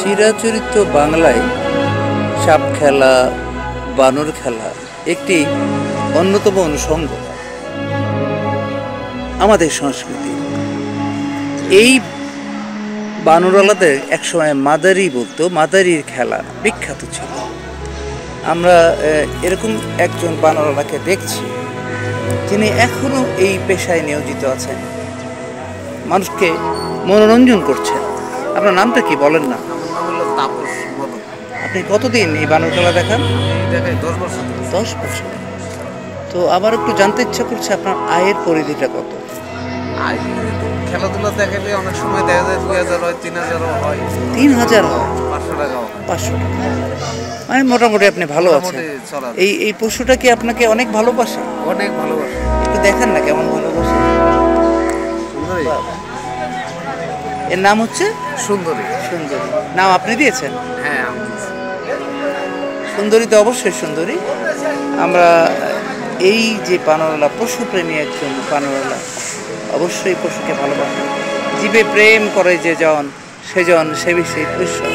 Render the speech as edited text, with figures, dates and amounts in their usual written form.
চিরাচরিত বাংলায় সাপ খেলা, বানর খেলা একটি অন্যতম অনুষঙ্গ আমাদের সংস্কৃতি। এই বানরওয়ালাদের একসময় মাদারি বলতো, মাদারির খেলা বিখ্যাত ছিল। আমরা এরকম একজন বানরওয়ালাকে দেখছি, যিনি এখনও এই পেশায় নিয়োজিত আছেন, মানুষকে মনোরঞ্জন করছেন। আপনার নামটা কি বলেন না? আপনি কতদিন এই বানর খেলা দেখান? 10 বছর। তো আবার একটু জানতে ইচ্ছা করছে, আপনার আয়ের পরিধিটা কত? খেলাধুলা দেখালে অনেক সময় দেখা যায় 2000 হয়, 3000 হয়। 3000 হয়? 500 টাকা হয়। 500 টাকা। মানে মোটামুটি আপনি ভালো আছেন। এই পশুটা কি আপনাকে অনেক ভালোবাসে? অনেক ভালোবাসে। একটু দেখেন না কেমন ভালোবাসে। সুন্দরী। এর নাম হচ্ছে সুন্দরী। সুন্দরী। নাম আপনি দিয়েছেন? হ্যাঁ, আমি দিয়েছি। সুন্দরী তো অবশ্যই সুন্দরী। আমরা এই যে বানরওয়ালা, পশুপ্রেমী একজন বানরওয়ালা, অবশ্যই পশুকে ভালোবাসে। জীবে প্রেম করে যে জন, সেজন সে বিষয়ে ঈশ্বর।